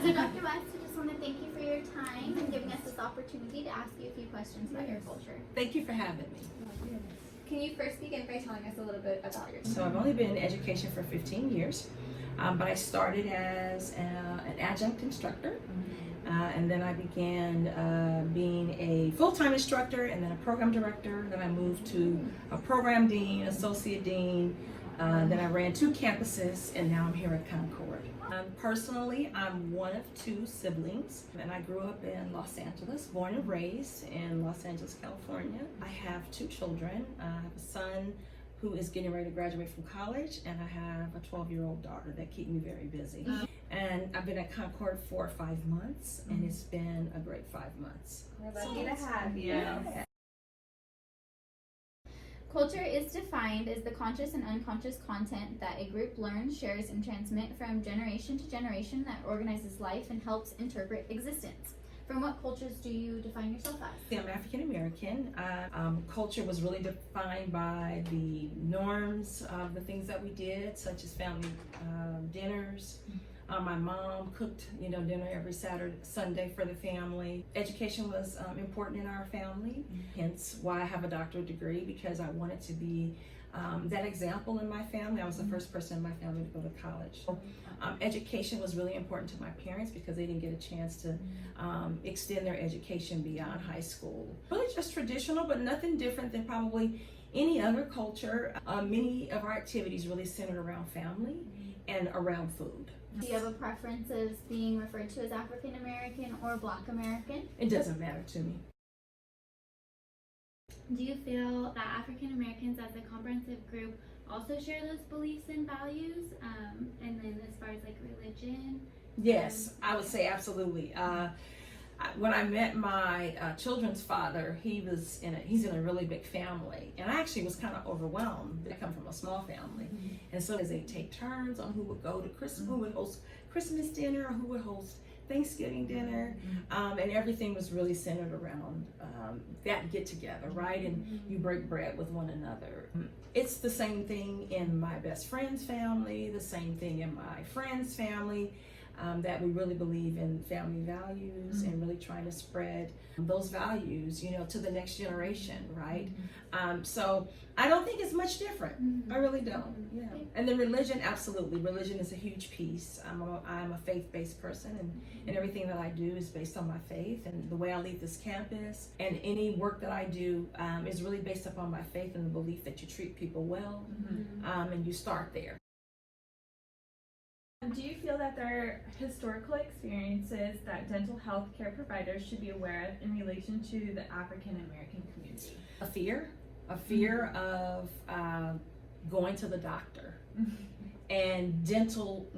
So Dr. West, I just want to thank you for your time and giving us this opportunity to ask you a few questions about your culture. Thank you for having me. Can you first begin by telling us a little bit about yourself? So I've only been in education for 15 years, but I started as an adjunct instructor, and then I began being a full-time instructor and then a program director. Then I moved to a program dean, associate dean. Then I ran 2 campuses, and now I'm here at Concord. Personally, I'm one of 2 siblings, and I grew up in Los Angeles, born and raised in Los Angeles, California. I have 2 children. I have a son who is getting ready to graduate from college, and I have a 12-year-old daughter that keep me very busy. And I've been at Concord for 5 months, and it's been a great 5 months. We're lucky to have you. Yeah. Culture is defined as the conscious and unconscious content that a group learns, shares, and transmits from generation to generation that organizes life and helps interpret existence. From what cultures do you define yourself as? I'm African American. Culture was really defined by the norms of the things that we did, such as family dinners. My mom cooked, dinner every Sunday for the family. Education was important in our family, hence why I have a doctorate degree, because I wanted to be that example in my family. I was the first person in my family to go to college. Education was really important to my parents because they didn't get a chance to extend their education beyond high school. Really just traditional, but nothing different than probably any other culture. Many of our activities really centered around family and around food. Do you have a preference of being referred to as African American or Black American? It doesn't matter to me. Do you feel that African Americans as a comprehensive group also share those beliefs and values? And then as far as like religion? Yes, I would say absolutely. When I met my children's father, he's in a really big family, and I actually was kind of overwhelmed. I come from a small family, and so as they take turns on who would go to Christmas, who would host Christmas dinner, or who would host Thanksgiving dinner, and everything was really centered around that get together, right? And you break bread with one another. It's the same thing in my best friend's family, the same thing in my friend's family. That we really believe in family values and really trying to spread those values, to the next generation, right? So I don't think it's much different. I really don't. Yeah. And then religion, absolutely. Religion is a huge piece. I'm a faith-based person, and everything that I do is based on my faith, and the way I lead this campus and any work that I do is really based upon my faith and the belief that you treat people well, and you start there. Do you feel that there are historical experiences that dental health care providers should be aware of in relation to the African American community? A fear of going to the doctor and dental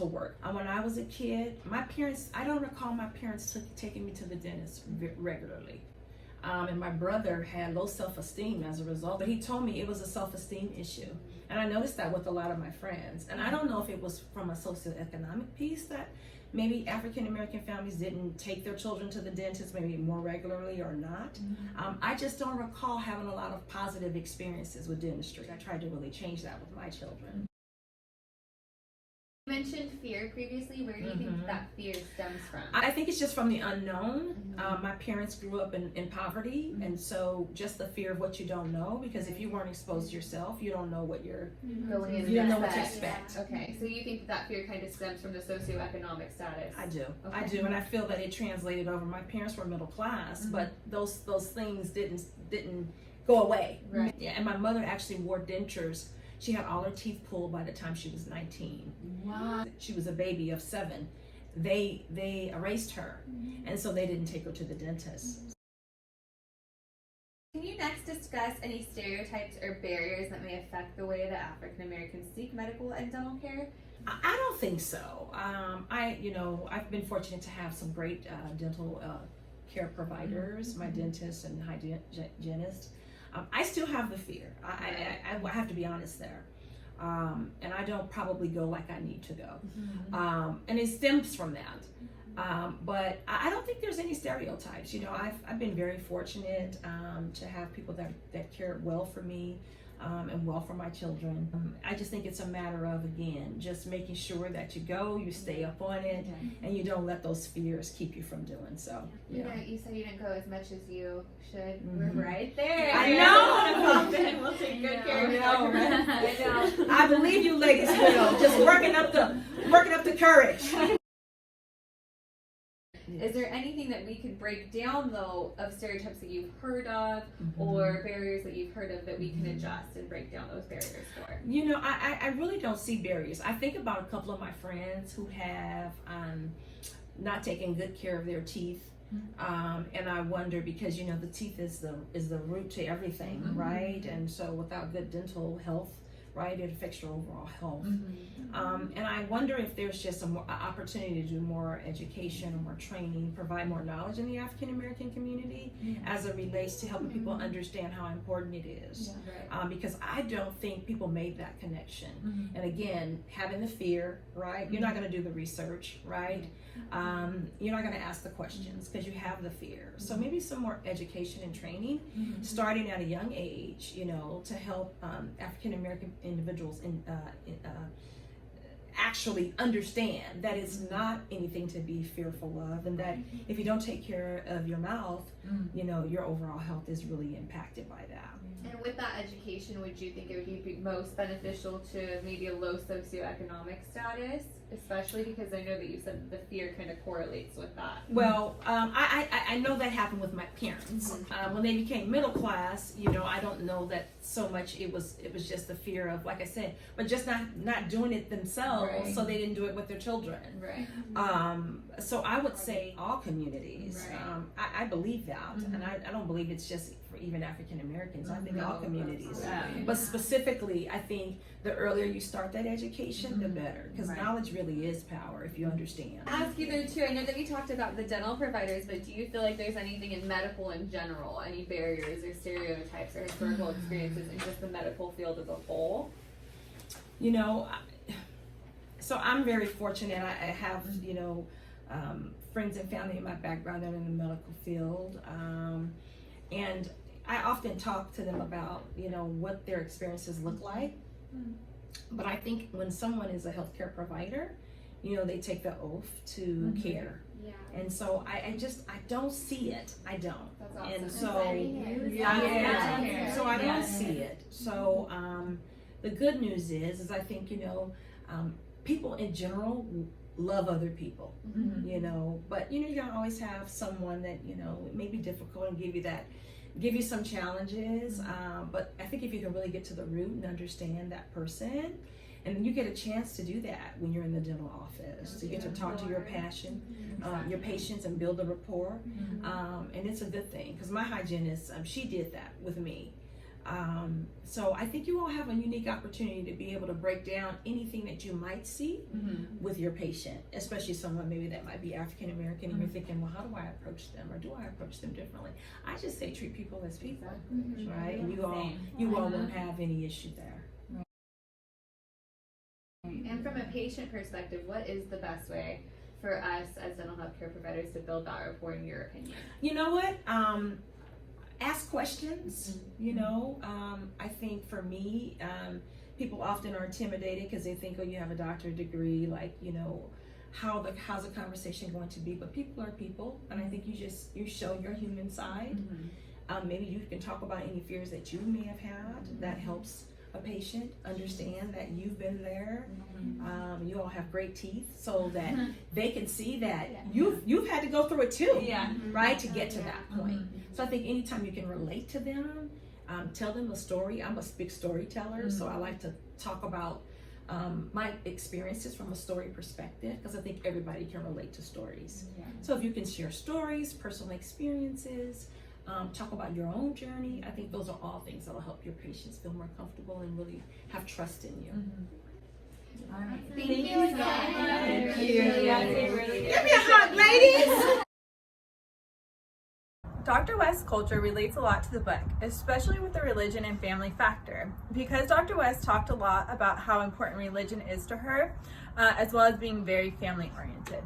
work. When I was a kid, I don't recall my parents taking me to the dentist regularly. And my brother had low self-esteem as a result, but he told me it was a self-esteem issue. And I noticed that with a lot of my friends. And I don't know if it was from a socioeconomic piece that maybe African American families didn't take their children to the dentist maybe more regularly or not. I just don't recall having a lot of positive experiences with dentistry. I tried to really change that with my children. You mentioned fear previously. Where do you think that fear stems from? I think it's just from the unknown. My parents grew up in poverty, and so just the fear of what you don't know, because if you weren't exposed yourself, you don't know what you don't know what to expect. Yeah. Okay, so you think that fear kind of stems from the socioeconomic status? I do. Okay. I do, and I feel that it translated over. My parents were middle class, but those things didn't go away. Right. Yeah, and my mother actually wore dentures. She had all her teeth pulled by the time she was 19. Wow. She was a baby of 7. They erased her, and so they didn't take her to the dentist. Can you next discuss any stereotypes or barriers that may affect the way that African Americans seek medical and dental care? I don't think so. I've been fortunate to have some great dental care providers, my dentist and hygienist. I still have the fear. I have to be honest there. And I don't probably go like I need to go. And it stems from that. But I don't think there's any stereotypes. I've been very fortunate to have people that care well for me. and well for my children. I just think it's a matter of, again, just making sure that you go, you stay up on it, and you don't let those fears keep you from doing so. You Yeah. know, you said you didn't go as much as you should. Mhm. We're right there. I know. We'll take good I care of you. know, right? I know. I believe you ladies will. Just working up the courage. Is there anything that we could break down, though, of stereotypes that you've heard of or barriers that you've heard of that we can adjust and break down those barriers for? You know, I really don't see barriers. I think about a couple of my friends who have not taken good care of their teeth. And I wonder, because you know the teeth is the root to everything, right? And so without good dental health, right, it affects your overall health. And I wonder if there's just an opportunity to do more education or more training, provide more knowledge in the African American community as it relates to helping people understand how important it is. Right. Because I don't think people made that connection. And again, having the fear, right? You're not going to do the research, right? You're not going to ask the questions because you have the fear. So maybe some more education and training, starting at a young age, you know, to help African American individuals actually understand that it's not anything to be fearful of, and that if you don't take care of your mouth, you know, your overall health is really impacted by that. And with that education, would you think it would be most beneficial to maybe a low socioeconomic status, especially because I know that you said that the fear kind of correlates with that? Well, I know that happened with my parents. When they became middle class, you know, I don't know that so much. It was just the fear of, like I said, but just not doing it themselves, Right. so they didn't do it with their children. Right. So I would say all communities. Right. I believe that, and I don't believe it's just for even African Americans. I think all communities. But specifically, I think the earlier you start that education, the better, because knowledge really is power if you understand. I'll ask you though too, I know that we talked about the dental providers, but do you feel like there's anything in medical in general, any barriers or stereotypes or historical experiences in just the medical field as a whole? You know, so I'm very fortunate. I have, you know, friends and family in my background that are in the medical field. And I often talk to them about, you know, what their experiences look like. But I think when someone is a healthcare provider, you know, they take the oath to care. Yeah. And so I don't see it. I don't. That's awesome. And so, Yeah. so I don't see it. So the good news is I think, you know, people in general love other people, you know, but you know, you're gonna always have someone that, you know, it may be difficult and give you some challenges, but I think if you can really get to the root and understand that person, and you get a chance to do that when you're in the dental office, you get to talk to your your patients and build a rapport, and it's a good thing, because my hygienist, she did that with me. So I think you all have a unique opportunity to be able to break down anything that you might see with your patient, especially someone maybe that might be African American, and you're thinking, well, how do I approach them, or do I approach them differently? I just say treat people as people, right? And you all won't have any issue there. And from a patient perspective, what is the best way for us as dental health care providers to build that rapport, in your opinion? You know what? Ask questions. You know, I think for me, people often are intimidated because they think, oh, you have a doctorate degree, like, you know, how's the conversation going to be? But people are people, and I think you show your human side. Maybe you can talk about any fears that you may have had. That helps a patient understand that you've been there. You all have great teeth, so that they can see that you've had to go through it too, right, to get to that point. So I think anytime you can relate to them, tell them a story. I'm a big storyteller, so I like to talk about my experiences from a story perspective, because I think everybody can relate to stories. So if you can share stories, personal experiences, talk about your own journey, I think those are all things that will help your patients feel more comfortable and really have trust in you. All right. Thank you again. Thank you. Give me a hug, ladies! Dr. West's culture relates a lot to the book, especially with the religion and family factor, because Dr. West talked a lot about how important religion is to her, as well as being very family oriented.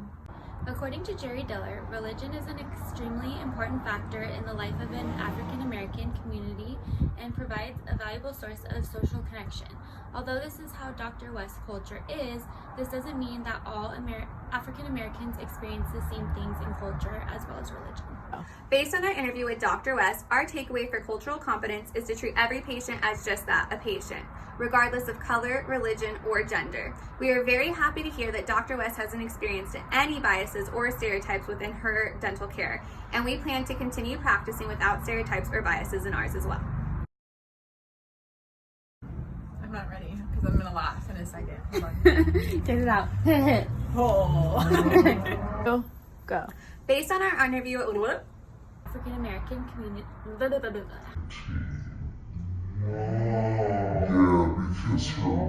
According to Jerry Diller, religion is an extremely important factor in the life of an African American community and provides a valuable source of social connection. Although this is how Dr. West's culture is, this doesn't mean that all African Americans experience the same things in culture as well as religion. Based on our interview with Dr. West, our takeaway for cultural competence is to treat every patient as just that, a patient, regardless of color, religion, or gender. We are very happy to hear that Dr. West hasn't experienced any biases or stereotypes within her dental care, and we plan to continue practicing without stereotypes or biases in ours as well. I'm not ready because I'm gonna laugh in a second. Hold on. Get it out. Oh. Go. Based on our interview, African American community. Yeah, because